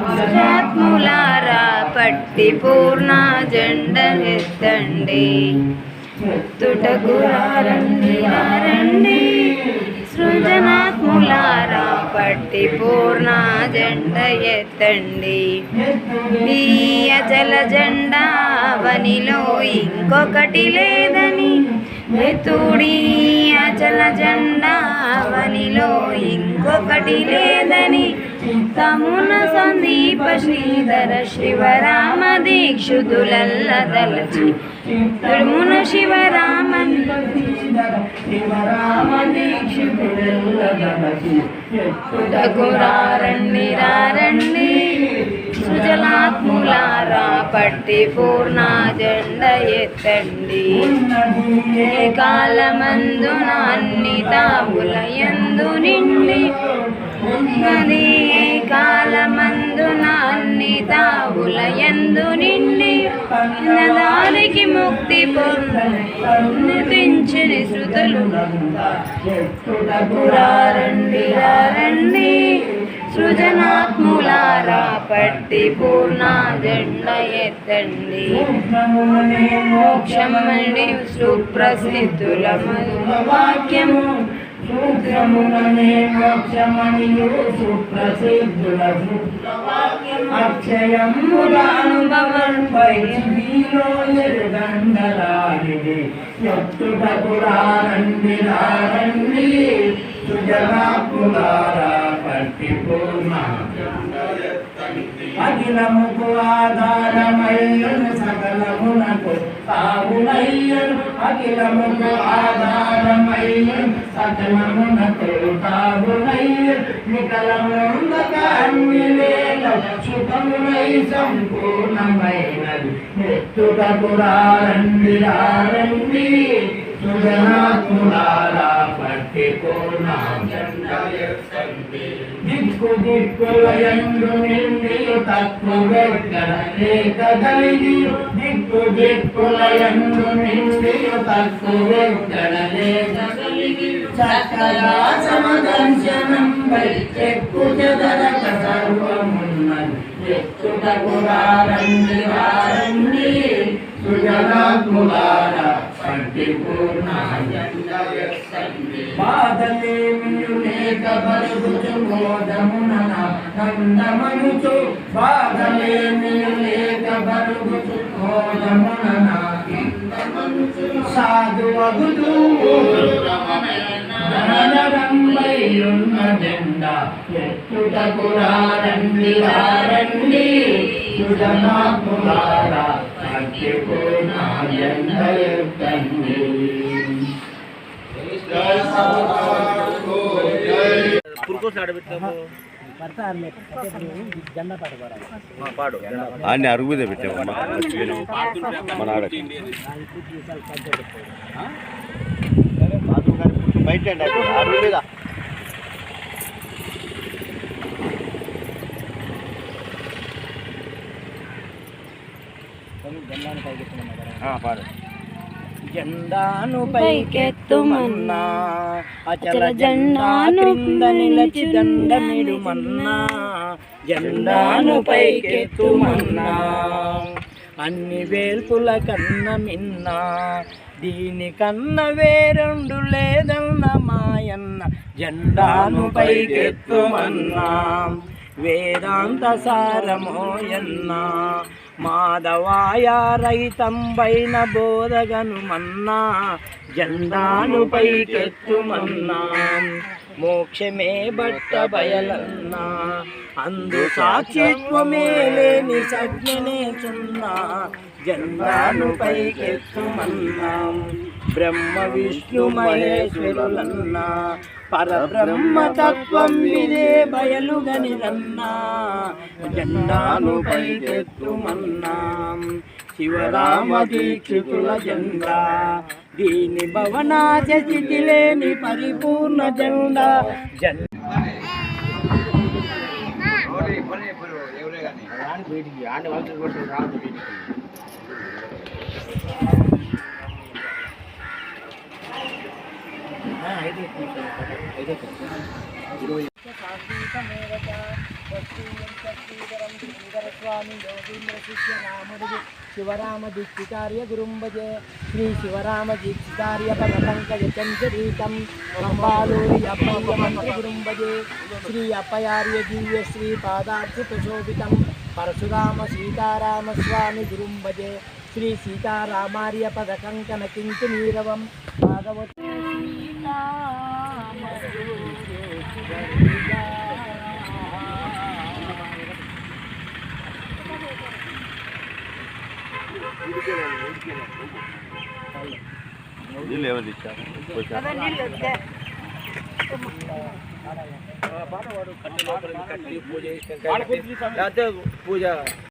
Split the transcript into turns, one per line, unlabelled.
ఆత్ములారా పట్టి పూర్ణ జెండ ఎత్తండి, తుటకు రండి రండి. సృజనాత్ములారా పట్టి పూర్ణ జెండ ఎత్తండి, ఈ అచల జెండా వనిలో ఇంకొకటి లేదని ఎత్తుడి. అచల జెండా వనిలో ఇంకొకటి లేదని తమున సందీప శ్రీధర శివరామ దీక్షితులల్ల దలచి తమున శివరామ దీక్షితులల్ల దలచి రండి రండి. సుజలాత్ములారా పట్టి పూర్ణ జెండ ఎత్తండి, ఏ కాలమందున అన్ని తావులయందు నిండి ఉన్నది, ఏ కాలమందున అన్ని తావులయందు నిండి దానికి ముక్తి పొందించిన శృతులు రండి రండి. సృజనాత్ములారా పట్టి పూర్ణ జెండ ఎత్తండి, మోక్షమని సుప్రసిద్ధుల వాక్యము సూత్రములనే మోక్షమనియు సుప్రసిద్ధుల అక్షయముల అనుభవంపై మీలో ఎరుగండలాడిది ఎత్తుటకు రండి రండి. సుజనాత్ములారా పట్టి పూర్ణ అఖిలముకు ఆధారమయ్యను సకలమునకు తావునయ్యను, అఖిలముకు ఆధారమయ్యను సకలమునకు తావునయ్యను. నికలముందక అన్ని వేళ సుఖమునై సంపూర్ణమైనది ఎత్తుటకు రండి రండి. సుజనాత్ములారా పట్టి పూర్ణ జెండ ఎత్తండి, దిక్కు దిక్కులయందు నిండి తక్కువెక్కడ లేక కలిగి, దిక్కు దిక్కులయందు నిండి తక్కువెక్కడ లేక కలిగి, చక్కగా సమదర్శనంపై చెక్కు చెదరక సర్వమున్నది ఎత్తుటకు రండి రండి. సుజనాత్ములారా పట్టి పూర్ణ జెండ ఎత్తండి, బాధలేమియు లేక బరుగుచు మోదమున నందమనుచు, బాధలేమియు లేక బరుగుచు మోదమున నందమనుచు, సాధు అగుతూ రంబైయున్న జెండ ఎత్తుటకు రండి రండి. సుజనాత్ములారా పట్టి పూర్ణ జెండ ఎత్తండి.
అన్ని అరుగు మీద పెట్టామమ్మా మన ఆడ బయట అరుగు మీద పాడు.
జెండాను పైకెత్తుమన్నా అచల జెండా క్రింద నిలచి దండమిడుమన్నా, జెండాను పైకెత్తుమన్నా అన్ని వేల్పుల కన్న మిన్నా, దీనికన్న వేరెండు లేదన్న మాయన్న జెండాను పైకెత్తుమన్నా. వేదాంత సారమోయన్నా మాధవాయ రైతంబైన బోధగనుమన్నా, జెండాను పైకెత్తుమన్నా. మోక్షమే బట్ట బయలన్నా అందు సాక్షిత్వమే లేని సజ్ఞనే చున్నా, జెండాను పైకెత్తుమన్నా. బ్రహ్మ విష్ణు మహేశ్వరులన్నా పరబ్రహ్మ తత్వం ఇదే బయలుగనిరన్నా, జెండాను పైకెత్తుమన్నా. శివరామ దీక్షితుల జెండా దీని భవనాచ స్థితి లేని పరిపూర్ణ జెండా. స్వామి యోగీంద్ర శిష్య రాముడికి శివరామ దీక్షితార్య గురుం భజే శ్రీ శివరామ దీక్షితార్య పదపంకజ చంచరీతం రంబాలూరి అప్పయ్య మంత్ర గురుం భజే శ్రీ అప్పయార్య దివ్య శ్రీ పాదార్థ ప్రశోభితం పరశురామ సీతారామ స్వామి గురుం భజే శ్రీ సీతారామార్య పదకంకణ కించు నీరవం భాగవత
నీళ్ళు ఏమైనా ఇచ్చారు
పూజ